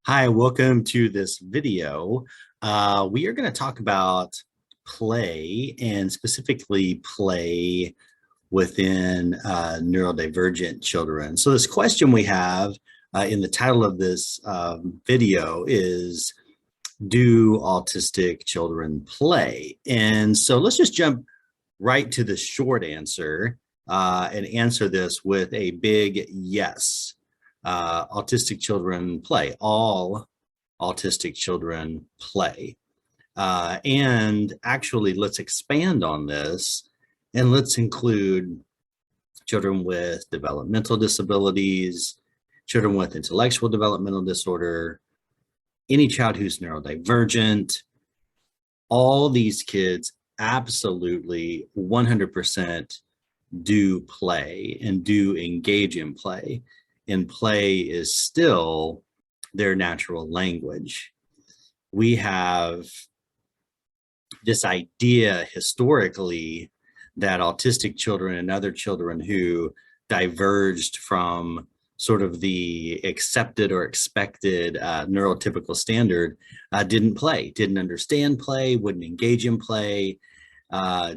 Hi, welcome to this video. We are going to talk about play and specifically play within neurodivergent children. So this question we have in the title of this video is, do autistic children play? And so let's just jump right to the short answer and answer this with a big yes. Autistic children play. All autistic children play. And actually, let's expand on this and let's include children with developmental disabilities, children with intellectual developmental disorder, any child who's neurodivergent. All these kids absolutely 100% do play and do engage in play. And play is still their natural language. We have this idea historically that autistic children and other children who diverged from sort of the accepted or expected neurotypical standard didn't play, didn't understand play, wouldn't engage in play,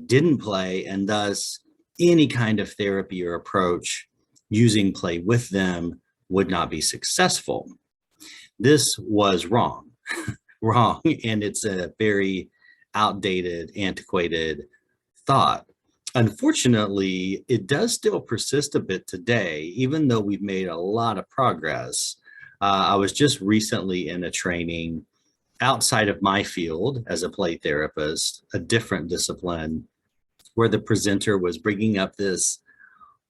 didn't play, and thus any kind of therapy or approach using play with them would not be successful. This was wrong, wrong, and it's a very outdated, antiquated thought. Unfortunately, it does still persist a bit today, even though we've made a lot of progress. I was just recently in a training outside of my field as a play therapist, a different discipline, where the presenter was bringing up this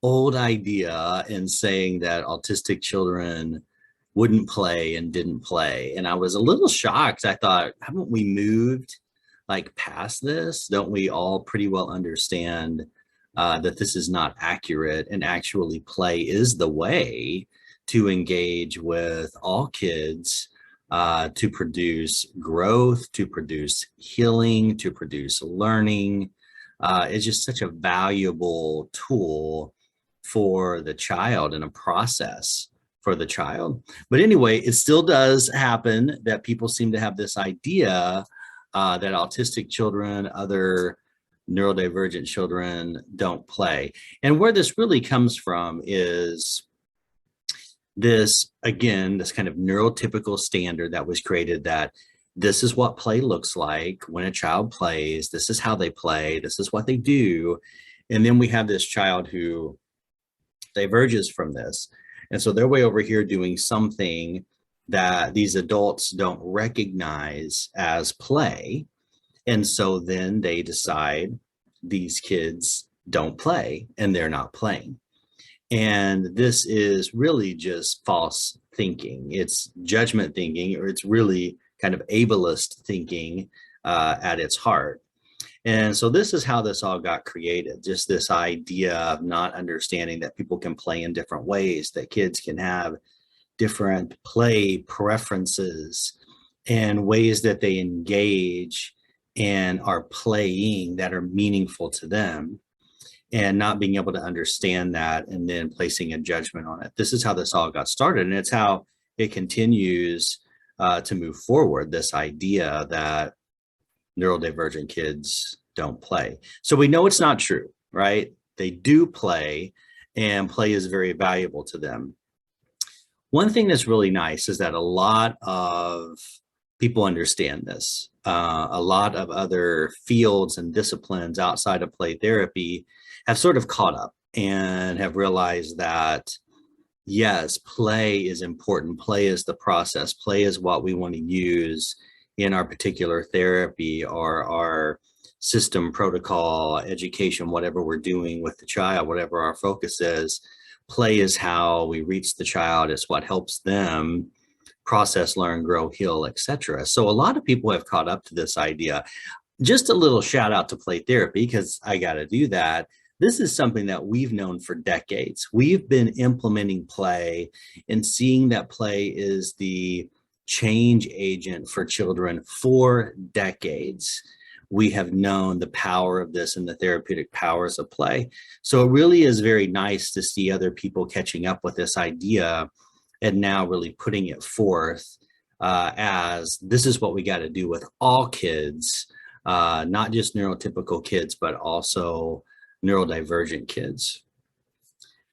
old idea and saying that autistic children wouldn't play and didn't play. And I was a little shocked. I thought, haven't we moved like past this? Don't we all pretty well understand that this is not accurate, and actually play is the way to engage with all kids, to produce growth, to produce healing, to produce learning. It's just such a valuable tool for the child and a process for the child. But anyway, it still does happen that people seem to have this idea that autistic children, other neurodivergent children don't play. And where this really comes from is this, again, this kind of neurotypical standard that was created, that this is what play looks like when a child plays, this is how they play, this is what they do. And then we have this child who diverges from this. And so they're way over here doing something that these adults don't recognize as play. And so then they decide these kids don't play and they're not playing. And this is really just false thinking. It's judgment thinking, or it's really kind of ableist thinking at its heart. And so this is how this all got created, just this idea of not understanding that people can play in different ways, that kids can have different play preferences and ways that they engage and are playing that are meaningful to them, and not being able to understand that and then placing a judgment on it. This is how this all got started, and it's how it continues to move forward, this idea that neurodivergent kids don't play. So we know it's not true, right? They do play, and play is very valuable to them. One thing that's really nice is that a lot of people understand this. A lot of other fields and disciplines outside of play therapy have sort of caught up and have realized that, yes, play is important. Play is the process. Play is what we want to use in our particular therapy or our system, protocol, education, whatever we're doing with the child, whatever our focus is. Play is how we reach the child. It's what helps them process, learn, grow, heal, etc. So a lot of people have caught up to this idea. Just a little shout out to play therapy, because I got to do that. This is something that we've known for decades. We've been implementing play and seeing that play is the change agent for children for decades. We have known the power of this and the therapeutic powers of play. So it really is very nice to see other people catching up with this idea and now really putting it forth as this is what we got to do with all kids, not just neurotypical kids, but also neurodivergent kids.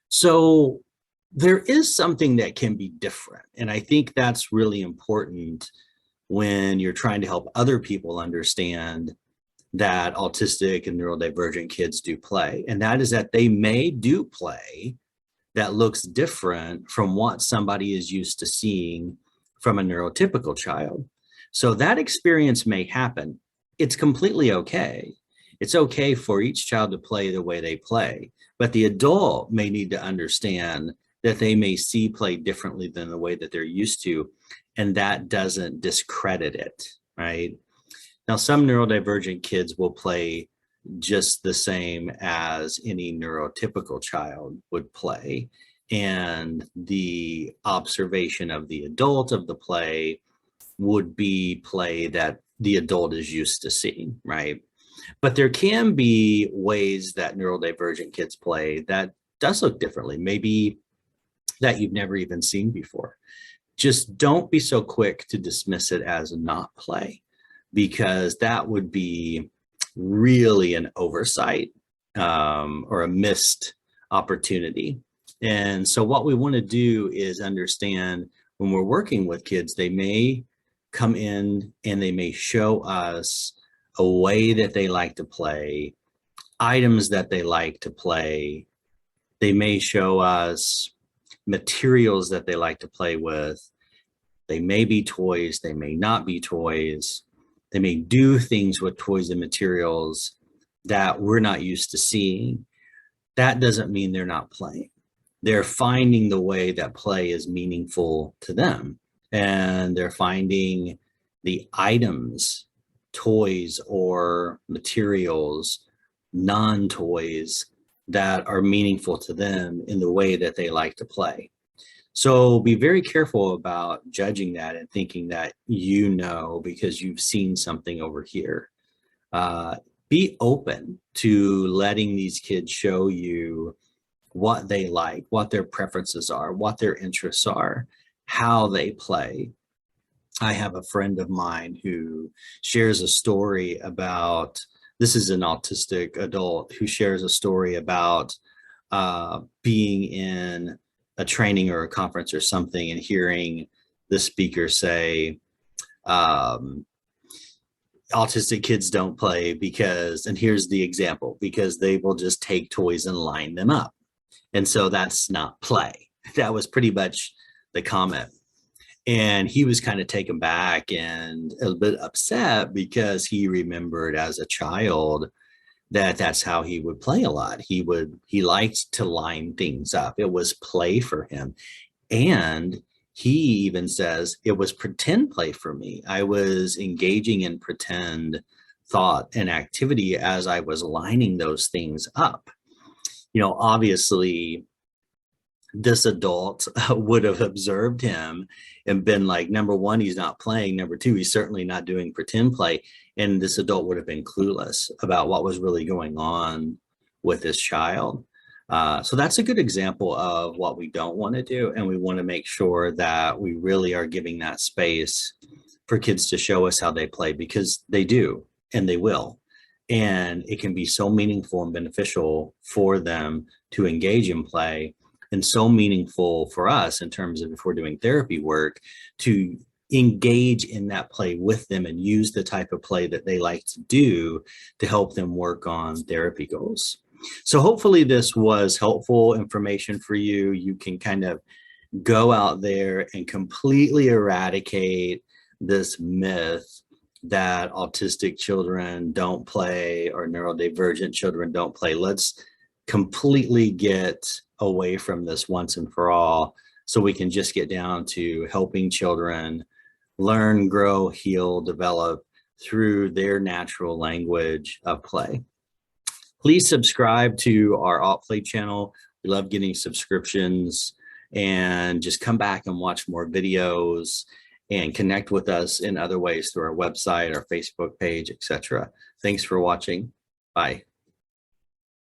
So there is something that can be different. And I think that's really important when you're trying to help other people understand that autistic and neurodivergent kids do play. And that is that they may do play that looks different from what somebody is used to seeing from a neurotypical child. So that experience may happen. It's completely okay. It's okay for each child to play the way they play, but the adult may need to understand that they may see play differently than the way that they're used to, and that doesn't discredit it, right? Now, some neurodivergent kids will play just the same as any neurotypical child would play, and the observation of the adult of the play would be play that the adult is used to seeing, right? But there can be ways that neurodivergent kids play that does look differently, maybe that you've never even seen before. Just don't be so quick to dismiss it as not play, because that would be really an oversight or a missed opportunity. And so what we want to do is understand when we're working with kids, they may come in and they may show us a way that they like to play, items that they like to play. They may show us materials that they like to play with. They may be toys, they may not be toys. They may do things with toys and materials that we're not used to seeing. That doesn't mean they're not playing. They're finding the way that play is meaningful to them. And they're finding the items, toys or materials, non-toys that are meaningful to them in the way that they like to play. So be very careful about judging that and thinking that you know because you've seen something over here. Be open to letting these kids show you what they like, what their preferences are, what their interests are, how they play. I have a friend of mine who shares a story about, this is an autistic adult who shares a story about being in a training or a conference or something and hearing the speaker say, autistic kids don't play because, and here's the example, because they will just take toys and line them up. And so that's not play. That was pretty much the comment. And he was kind of taken back and a bit upset because he remembered as a child that that's how he would play a lot. He liked to line things up. It was play for him. And he even says it was pretend play for me. I was engaging in pretend thought and activity as I was lining those things up. You know, obviously this adult would have observed him and been like, number one, he's not playing. Number two, he's certainly not doing pretend play. And this adult would have been clueless about what was really going on with this child. So that's a good example of what we don't want to do. And we want to make sure that we really are giving that space for kids to show us how they play, because they do and they will. And it can be so meaningful and beneficial for them to engage in play, and so meaningful for us in terms of if we're doing therapy work to engage in that play with them and use the type of play that they like to do to help them work on therapy goals. So hopefully this was helpful information for you. You can kind of go out there and completely eradicate this myth that autistic children don't play or neurodivergent children don't play. Let's completely get away from this once and for all, so we can just get down to helping children learn, grow, heal, develop through their natural language of play. Please subscribe to our AutPlay channel. We love getting subscriptions, and just come back and watch more videos and connect with us in other ways through our website, our Facebook page, etc. Thanks for watching. Bye.